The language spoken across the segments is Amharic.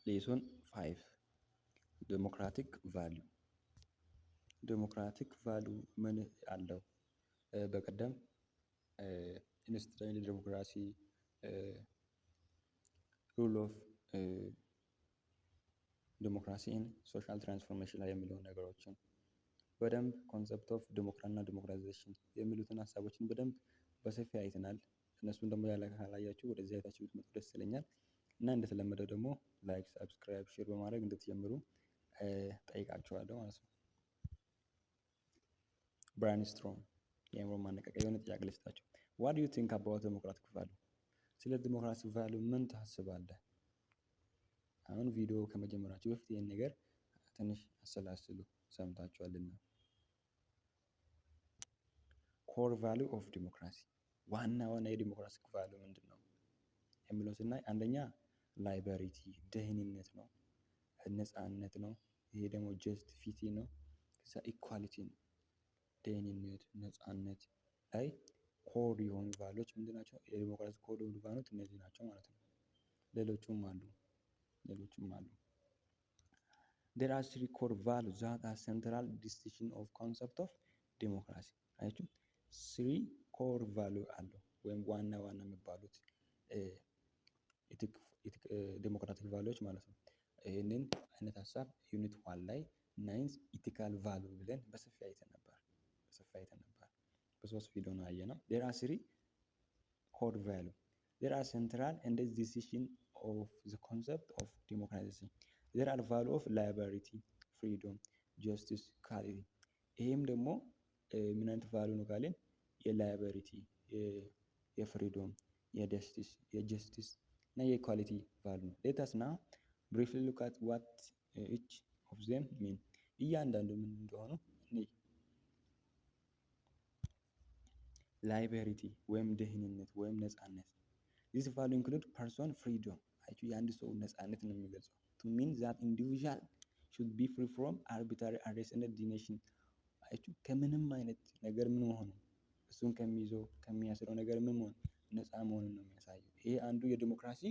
Lesson 5 Democratic Value ዴሞክራቲክ ቫሉ ምን አለው? በቀደም ኢንስቲትዩሽናል ዴሞክራሲ ሩል ኦፍ ዴሞክራሲ ኢን ሶሻል ትራንስፎርሜሽን ላይ የሚለውን ነገሮችን በደንብ ኮንሰፕት ኦፍ ዴሞክራሲና ዴሞክራታይዜሽን የሚሉትን ሀሳቦችን በደንብ በሰፊ አይተናል። እነሱን ደግሞ ካላያችሁ ወደዚህ አይታችሁ ብትመጡ ደስ ይለኛል እና እንደተለመደው ደግሞ ላይክ፣ ሰብስክራይብ፣ ሼር በማድረግ እንድትጀምሩ ጠይቃችኋለሁ ማለት ነው። ብራይንስቶርም የአእምሮ ማነቃቂያ የሆነ ጥያቄ ልስጣችሁ። ዋት ዱ ዩ ቲንክ አባውት ዴሞክራቲክ ቫሉ? ስለ ዴሞክራቲክ ቫሉ ምን ታስባለህ? አሁን ቪዲዮ ከመጀመራችሁ በፊት ይህን ነገር ትንሽ አሰላስሉ፣ ሰምታችኋልና። ኮር ቫሉ ኦፍ ዲሞክራሲ፣ ዋና የዲሞክራቲክ ቫሉ ምንድን ነው የሚለው ስናይ አንደኛ ላይበሪቲ ደህንነት ነው፣ ነፃነት ነው። ይሄ ደግሞ ጀስት ፊቲ ነው። ከዛ ኢኳሊቲ ነው። ደህንነት፣ ነፃነት ላይ ኮር የሆኑ ቫሉዎች ምንድን ናቸው? የዲሞክራሲ ኮር የሆኑ ቫሉዎች እነዚህ ናቸው ማለት ነው። ሌሎቹም አሉ። There are three core values that are central distinction of concept of democracy። አያችሁ ስሪ ኮር ቫሉ አለው ወይም ዋና የሚባሉት ዴሞክራቲክ ቫሉዎች ማለት ነው። ይህንን አይነት ሀሳብ ዩኒት 1 ላይ ናይንስ ኢቲካል ቫሉ ብለን በሰፊ አይተን ነበር። በሶስት ቪዲዮ ነው ያየነው። there are three core value there are central and the decision of the concept of democracy there are value of liberty, freedom, justice, equality። ይሄም ደግሞ ምን አይነት ቫሉ ነው ካለን የላይበሪቲ፣ የፍሪዶም፣ የጀስቲስ እና የኢኳሊቲ ቫሉ ነው። let us now briefly look at what each of them mean። እያንዳንዱ ምን እንደሆኑ ላይበሪቲ ወይም ደህንነት ወይም ነፃነት። this value include person freedom። አይችሁ የአንድ ሰው ነፃነት ነው የሚገልጸው። to mean that individual should be free from arbitrary arrest and detention። አይችሁ ከምንም አይነት ነገር ምን መሆኑ እሱን ከሚይዘው ከሚያስረው ነገር ምን መሆን ነፃ መሆኑን ነው የሚያሳየው። ይሄ አንዱ የዲሞክራሲ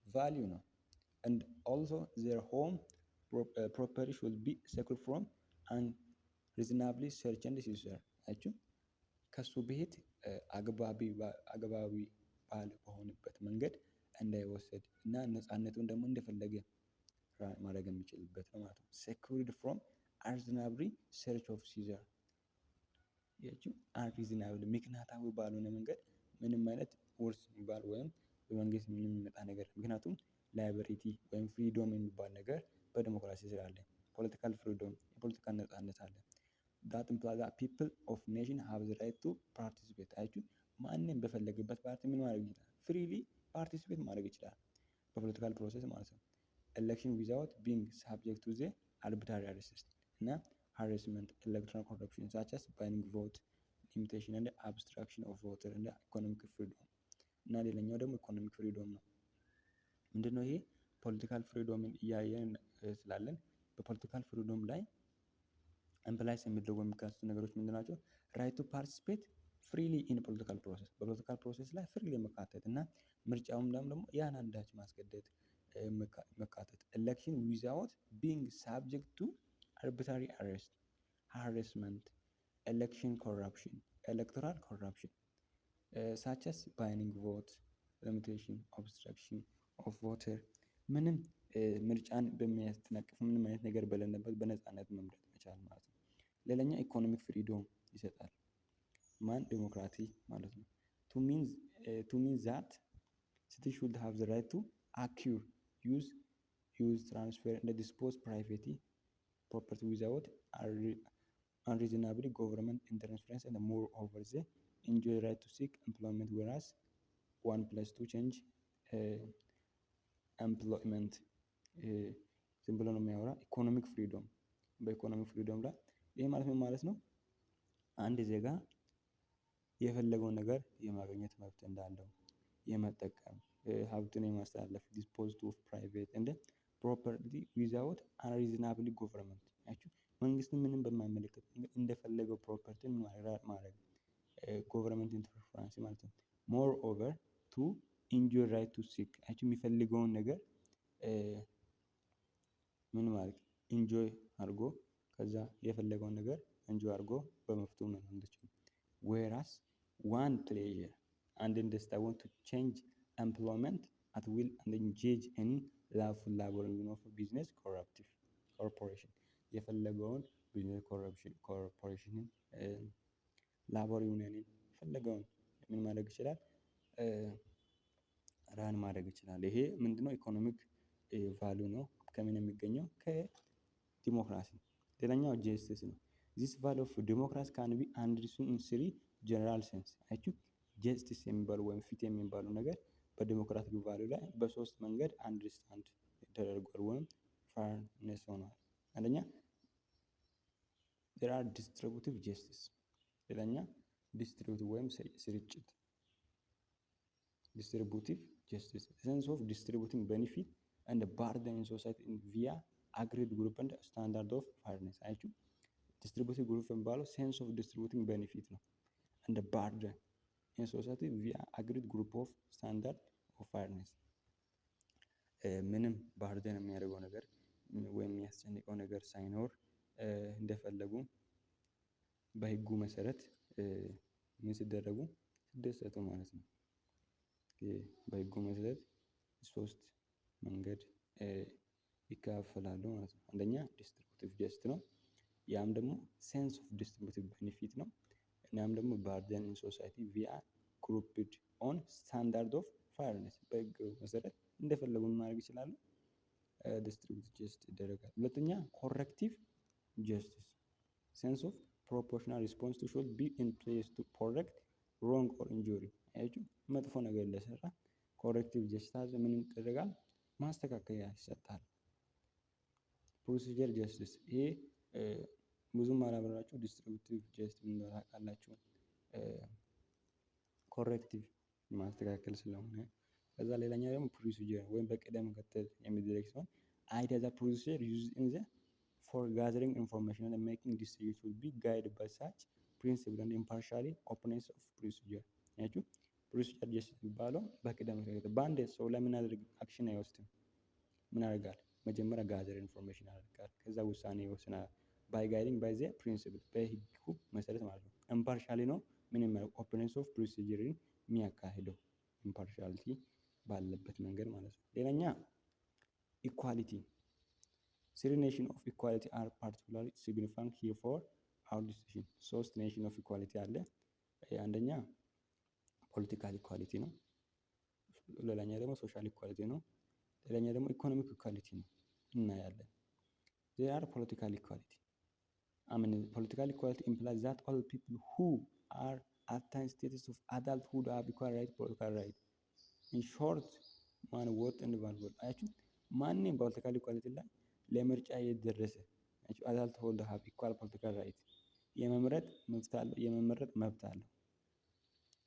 ቫልዩ ነው። and also their home property should be secure from unreasonably search and seizure። አይችሁ ከሱ ቤት አግባቢ ባል በሆነበት መንገድ እንዳይወሰድ እና ነፃነቱን ደግሞ እንደፈለገ ማድረግ የሚችልበት ነው ማለት ነው። secured from unreasonably search of seizure። ያቺው unreasonably ምክንያታዊ ባልሆነ መንገድ ምንም አይነት ውርስ የሚባል ወይም በመንግስት ምንም የሚመጣ ነገር ምክንያቱም ላይበሪቲ ወይም ፍሪዶም የሚባል ነገር በዲሞክራሲ ስላለ ፖለቲካል ፍሪዶም የፖለቲካ ነፃነት አለ። that implies that people of nation have the right to participate። አይችሁ ማንም በፈለገበት ፓርቲ ምን ማድረግ ይችላል? ፍሪሊ ፓርቲሲፔት ማድረግ ይችላል በፖለቲካል ፕሮሰስ ማለት ነው። election without being subject to the arbitrary arrest እና harassment, electoral corruption such as binding vote, limitation and abstraction of voter and economic freedom። እና ሌላኛው ደግሞ ኢኮኖሚክ ፍሪዶም ነው። ምንድነው ይሄ? ፖለቲካል ፍሪዶምን እያየን ስላለን በፖለቲካል ፍሪዶም ላይ ኤምፕላይስ የሚደረጉ የሚካተቱ ነገሮች ምንድን ናቸው? ራይት ቱ ፓርቲሲፔት ፍሪሊ ኢን ፖለቲካል ፕሮሰስ በፖለቲካል ፕሮሰስ ላይ ፍሪሊ መካተት እና ምርጫውም ደግሞ ያን አንዳች ማስገደድ መካተት። ኤሌክሽን ዊዛውት ቢንግ ሳብጀክት ቱ አርቢትራሪ አሬስት፣ ሃራስመንት፣ ኤሌክሽን ኮራፕሽን፣ ኤሌክቶራል ኮራፕሽን ሳች አስ ባይንዲንግ ቮት፣ ሊሚቴሽን፣ ኦብስትራክሽን ኦፍ ቮተር ምንም ምርጫን በሚያስጠነቅፍ ምንም አይነት ነገር በሌለበት በነፃነት መምረጥ መቻል ማለት ነው። ሌላኛው ኢኮኖሚክ ፍሪዶም ይሰጣል። ማን? ዲሞክራሲ ማለት ነው። to mean that citizens should have the right to acquire, use, transfer and dispose privately property without unreasonable government interference and moreover they enjoy right to seek employment whereas 1+2 change ኤምፕሎይመንት ዝም ብሎ ነው የሚያወራ። ኢኮኖሚክ ፍሪዶም በኢኮኖሚክ ፍሪዶም ላይ ይሄ ማለት ምን ማለት ነው? አንድ ዜጋ የፈለገውን ነገር የማግኘት መብት እንዳለው የመጠቀም ሀብትን የማስተላለፍ ዲስፖዝ ኦፍ ፕራይቬት እንደ ፕሮፐርቲ ዊዛውት አንሪዝናብሊ ጎቨርንመንት። ያችሁ መንግስትን ምንም በማይመለከት እንደፈለገው ፕሮፐርቲን ማድረግ ጎቨርንመንት ኢንተርፈረንስ ማለት ነው። ሞር ኦቨር ቱ ኢንጆይ ራይት ቱ ሲክ ያችሁ የሚፈልገውን ነገር ምን ማለት ኢንጆይ አድርጎ ከዛ የፈለገውን ነገር ኢንጆይ አድርጎ በመፍቱ መኖር እንዲችል whereas one pleasure and in this I want to change employment at will and engage any lawful labor of business corruptive corporation የፈለገውን ቢዝነስ ኮርፖሬሽንን ላቦር ዩኒየንን የፈለገውን ምን ማድረግ ይችላል ራን ማድረግ ይችላል። ይሄ ምንድነው ኢኮኖሚክ ቫልዩ ነው ከምን የሚገኘው ከዲሞክራሲ። ሌላኛው ጀስቲስ ነው። this value of democracy can be understood in three general sense አያችሁ ጀስቲስ የሚባለው ወይም ፍትህ የሚባለው ነገር በዲሞክራቲክ ቫልዩ ላይ በሶስት መንገድ አንደርስታንድ ተደርጓል ወይም ፋርነስ ሆኗል። አንደኛ there are distributive justice ሌላኛ ዲስትሪቢዩቲቭ ወይም ስርጭት distributive justice sense of distributing benefit and the burden in society in via agreed group and standard of fairness አያችሁ distributive group የሚባለው sense of distributing benefit ነው and the burden in society via agreed group of standard of fairness ምንም ባርደን የሚያደርገው ነገር ወይም የሚያስጨንቀው ነገር ሳይኖር እንደፈለጉ በህጉ መሰረት ምን ሲደረጉ ሲደሰቱ ማለት ነው። በህጉ መሰረት ሶስት መንገድ ይከፋፈላሉ ማለት ነው። አንደኛ ዲስትሪቢዩቲቭ ጀስት ነው። ያም ደግሞ ሴንስ ኦፍ ዲስትሪቢዩቲቭ ቤኔፊት ነው። እናም ደግሞ ባርደን ኢን ሶሳይቲ ቪያ ግሩፕድ ኦን ስታንዳርድ ኦፍ ፋርነስ በህግ መሰረት እንደፈለጉ ማድረግ ይችላሉ። ዲስትሪቢዩቲቭ ጀስት ይደረጋል። ሁለተኛ ኮሬክቲቭ ጀስቲስ ሴንስ ኦፍ ፕሮፖርሽናል ሪስፖንስ ቱ ሹድ ቢ ኢን ፕሌስ ቱ ኮሬክት ሮንግ ኦር ኢንጁሪ አያችሁ መጥፎ ነገር ለሰራ ኮሬክቲቭ ጀስቲስ ምን ይደረጋል ማስተካከያ ይሰጣል። ፕሮሲጀር ጀስቲስ ይሄ ብዙም አላብራራችሁ ዲስትሪቢዩቲቭ ጀስቲስ ምን ታውቃላችሁ ኮሬክቲቭ ማስተካከል ስለሆነ ከዛ ሌላኛ ደግሞ ፕሮሲጀር ወይም በቅደም ተከተል የሚደረግ ሲሆን አይዲያ ዘ ፕሮሲጀር ዩዝድ ኢን ዘ for gathering information and making decisions will be guided by such principle and impartially openness of procedure ያችሁ ፕሮሲጀር ጀስቲስ የሚባለው በቅደም ተከተል በአንድ ሰው ላይ ምን ያደርግ አክሽን አይወስድም ምን ያደርጋል መጀመሪያ ጋዘር ኢንፎርሜሽን ያደርጋል ከዛ ውሳኔ ይወስናል by guiding by the principle በህጉ መሰረት ማለት ነው ኢምፓርሻሊ ነው ምን ማለት ኦፕነስ ኦፍ ፕሮሲጀርን የሚያካሂደው ኢምፓርሻሊቲ ባለበት መንገድ ማለት ነው። ሌላኛ ኢኳሊቲ three nations of equality are particularly significant here for our decision ሶስት ኔሽን ኦፍ ኢኳሊቲ አለ አንደኛ ፖለቲካል ኢኳሊቲ ነው ሌላኛ ደግሞ ሶሻል ኢኳሊቲ ነው ሌላኛ ደግሞ ኢኮኖሚክ ኢኳሊቲ ነው እናያለን they are political equality political equality implies that all people who are attained status of adulthood have equal right political right in short ማን ወጥ እንደባልወጥ አያችሁ ማንም ፖለቲካል ኢኳሊቲ ላይ ለምርጫ የደረሰ አያችሁ adulthood have equal political right የመምረጥ መብት አለው የመመረጥ መብት አለው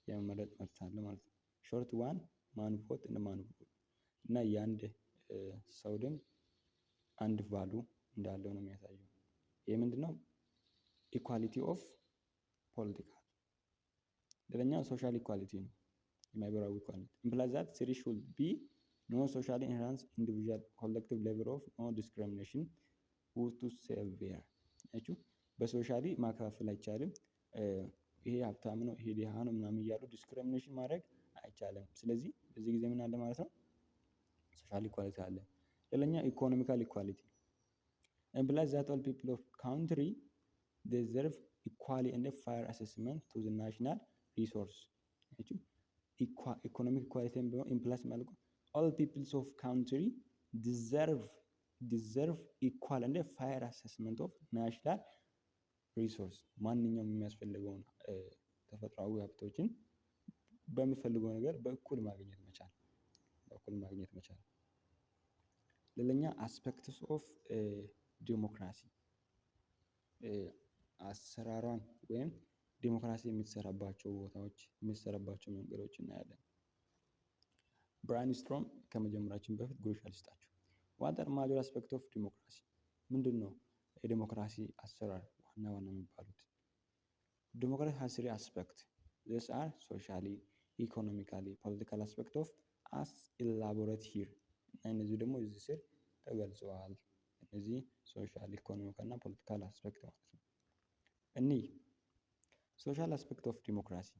የመመረጥ መብት አለው ማለት ነው። ሾርት ዋን ማን ቮት እና ማን ቮት እና የአንድ ሰው ድምፅ አንድ ቫሉ እንዳለው ነው የሚያሳየው። ይሄ ምንድነው ኢኳሊቲ ኦፍ ፖለቲካል ሌላኛው ሶሻል ኢኳሊቲ ነው የማህበራዊ ኢኳሊቲ implies that there should be no socially enhanced individual collective level of no discrimination who to severe አያችሁ በሶሻሊ ማከፋፈል አይቻልም ይሄ ሀብታም ነው ይሄ ድሃ ነው ምናምን እያሉ ዲስክሪሚኔሽን ማድረግ አይቻልም። ስለዚህ በዚህ ጊዜ ምን አለ ማለት ነው ሶሻል ኢኳሊቲ አለ። ሌላኛ ኢኮኖሚካል ኢኳሊቲ implies that all people of country deserve equally and fair assessment to the national resource አያችሁ ኢኮኖሚክ ኢኳሊቲ implies ማለት all peoples of country deserve equal and fair assessment of national resource ማንኛውም የሚያስፈልገውን ተፈጥሯዊ ሀብቶችን በሚፈልገው ነገር በእኩል ማግኘት መቻል ሌላኛ አስፔክትስ ኦፍ ዲሞክራሲ አሰራሯን ወይም ዲሞክራሲ የሚሰራባቸው ቦታዎች የሚሰራባቸው መንገዶች እናያለን። ብራይንስትሮም ከመጀመራችን በፊት ጉርሻ ልስጣችሁ what are major aspects of democracy ምንድነው የዲሞክራሲ አሰራር ዋና የሚባሉት democracy has three aspects these are socially economically political aspect of as elaborate here እነዚህ ደግሞ እዚህ ስር ተገልጸዋል እነዚህ ሶሻል ኢኮኖሚክ እና ፖለቲካል አስፔክት ማለት ነው። እኒህ ሶሻል አስፔክት ኦፍ ዲሞክራሲ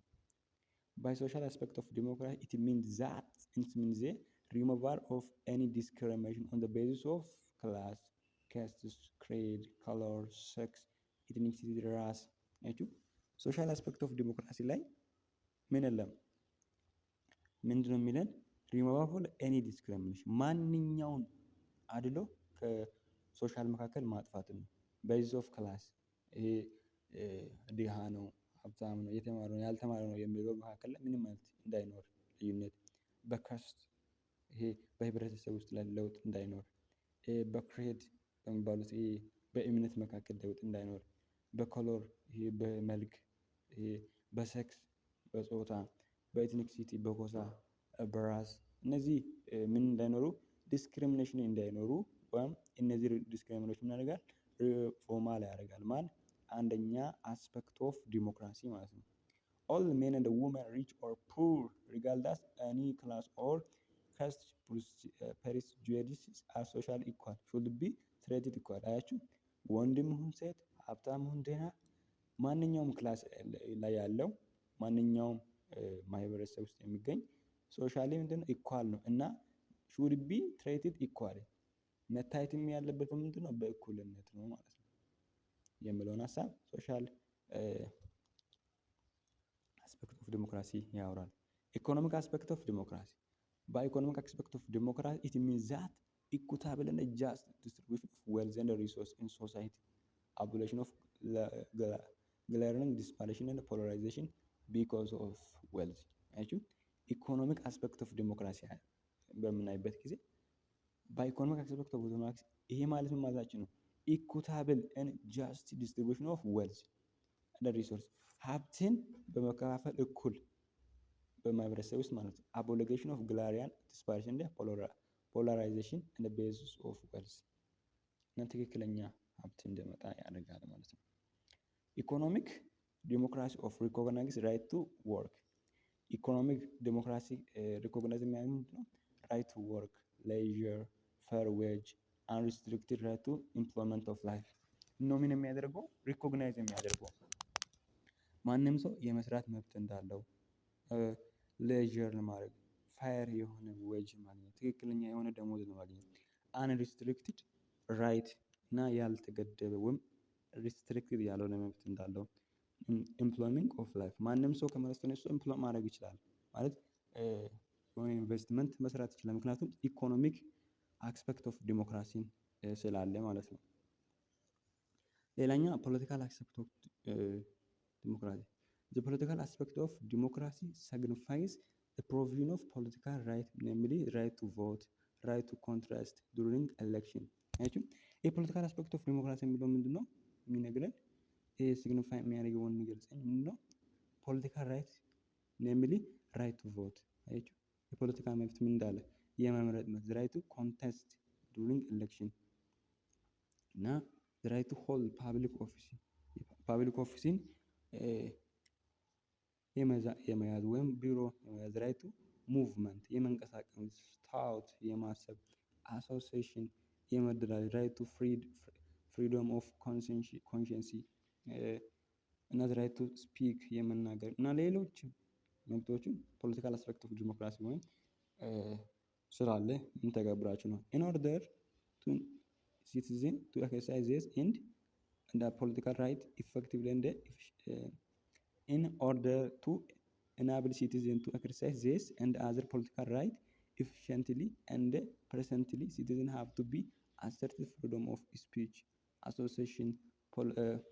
by social aspect of democracy it means the removal of any discrimination on the basis of class, caste, creed, color, sex, ethnicity, race ያችሁ ሶሻል አስፔክት ኦፍ ዲሞክራሲ ላይ ምን የለም ምንድነው የሚለን ሪሞቫል ኤኒ ዲስክሪሚኔሽን ማንኛውን አድሎ ከሶሻል መካከል ማጥፋት ነው። ቤዚስ ኦፍ ክላስ ይሄ ድሃ ነው ሀብታም ነው የተማረ ነው ያልተማረ ነው የሚለው መካከል ላይ ምንም አይነት እንዳይኖር ልዩነት፣ በካስት ይሄ በህብረተሰብ ውስጥ ላይ ለውጥ እንዳይኖር፣ በክሬድ በሚባሉት ይሄ በእምነት መካከል ለውጥ እንዳይኖር፣ በኮሎር ይሄ በመልክ ይሄ በሴክስ በጾታ በኤትኒክሲቲ በጎሳ በራስ እነዚህ ምን እንዳይኖሩ ዲስክሪሚኔሽን እንዳይኖሩ ወይም እነዚህ ዲስክሪሚኔሽን ያደርጋል ፎርማል ያደርጋል ማን አንደኛ አስፔክት ኦፍ ዲሞክራሲ ማለት ነው። all men and women rich or poor regardless any class or caste prejudices are socially equal should be treated equal አያችሁ ወንድም ይሁን ሴት ሀብታም ይሁን ደሃ ማንኛውም ክላስ ላይ ያለው ማንኛውም ማህበረሰብ ውስጥ የሚገኝ ሶሻሊ ምንድነው ኢኳል ነው እና should be treated equal መታየትም ያለበት ምንድነው በእኩልነት ነው ማለት ነው የሚለውን ሀሳብ ሶሻል አስፔክት ኦፍ ዲሞክራሲ ያወራል። ኢኮኖሚክ አስፔክት ኦፍ ዲሞክራሲ በኢኮኖሚክ አስፔክት ኦፍ ዲሞክራሲ it means that equitable and just distribution of wealth and resource in society, abolition of glaring disparity and polarization because of wealth አያችሁ ኢኮኖሚክ አስፔክት ኦፍ ዲሞክራሲ በምናይበት ጊዜ በኢኮኖሚክ አስፔክት ኦፍ ዲሞክራሲ ይሄ ማለት ምን ማለታችን ነው? ኢኩታብል ኤንድ ጃስት ዲስትሪቢዩሽን ኦፍ ዌልዝ እንደ ሪሶርስ ሀብትን በመከፋፈል እኩል በማህበረሰብ ውስጥ ማለት ነው። አቦሊጌሽን ኦፍ ግላሪያን ዲስፓሪሽን እንደ ፖላራይዜሽን እንደ ቤዝስ ኦፍ ዌልዝ እና ትክክለኛ ሀብት እንደመጣ ያደርጋል ማለት ነው። ኢኮኖሚክ ዲሞክራሲ ኦፍ ሪኮግናይዝ ራይት ቱ ወርክ ኢኮኖሚክ ዲሞክራሲ ሪኮግናይዝ የሚያደርገው ምንድነው? ራይት ቱ ወርክ ሌዥር ፌር ዌጅ unrestricted right to employment of life ነው ምን የሚያደርገው ሪኮግናይዝ የሚያደርገው ማንም ሰው የመስራት መብት እንዳለው ሌዥር ለማድረግ ፋየር የሆነ ዌጅ ማግኘት ትክክለኛ የሆነ ደሞዝ ማግኘት unrestricted right እና ያልተገደበ ወይም restricted ያልሆነ መብት እንዳለው employment of life ማንም ሰው ከመሬት ተነስቶ ኢምፕሎይ ማድረግ ይችላል ማለት የሆነ ኢንቨስትመንት መስራት ይችላል ምክንያቱም ኢኮኖሚክ አስፔክት ኦፍ ዲሞክራሲን ስላለ ማለት ነው። ሌላኛው ፖለቲካል አስፔክት ኦፍ ዲሞክራሲ the political aspect of democracy signifies the provision of political right namely right to vote right to contest during election አያችሁ የፖለቲካል አስፔክት ኦፍ ዲሞክራሲ የሚለው ምንድነው የሚነግረን ይሄ ሲግኒፋይ የሚያደርገውን የሚገልጸኝ ምንድነው ፖለቲካል ራይት ኔምሊ ራይት ቱ ቮት አያችሁ የፖለቲካ መብት ምን እንዳለ የመምረጥ መብት ራይት ቱ ኮንቴስት ዱሪንግ ኤሌክሽን እና ራይት ቱ ሆልድ ፓብሊክ ኦፊስን የመያዝ ወይም ቢሮ የመያዝ ራይት ቱ ሙቭመንት የመንቀሳቀስ ስታውት የማሰብ አሶሲዬሽን የመደራጀት ራይት ቱ ፍሪደም ኦፍ ኮንሽንሲ እና ራይት ቱ ስፒክ የመናገር እና ሌሎች መብቶችን ፖለቲካል አስፔክት ኦፍ ዲሞክራሲ ወይም ስላለ እንተገብራችሁ ነው in order to citizen to exercise this and the political right effectively and in order to enable citizen to exercise this and other political right efficiently and presently citizen have to be assertive freedom of speech association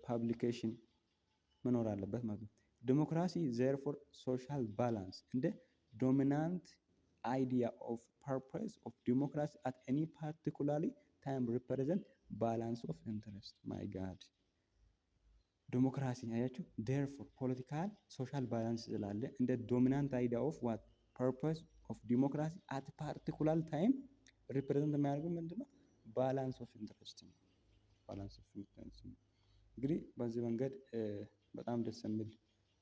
publication መኖር አለበት ማለት ነው። ዲሞክራሲ therefore social balance and dominant idea of purpose of democracy at any particularly time represent balance of interest my god ዲሞክራሲ አያችሁ therefore political social balance ስላለ እንደ dominant idea of what purpose of democracy at particular time represent የሚያደርገው ምንድነው balance of interest ነው balance of interest ነው። እንግዲህ በዚህ መንገድ በጣም ደስ የሚል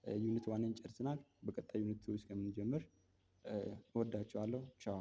ዩኒት ዋንን ጨርሰናል። በቀጣይ ዩኒት 2 እስከምንጀምር እወዳችኋለሁ። ቻው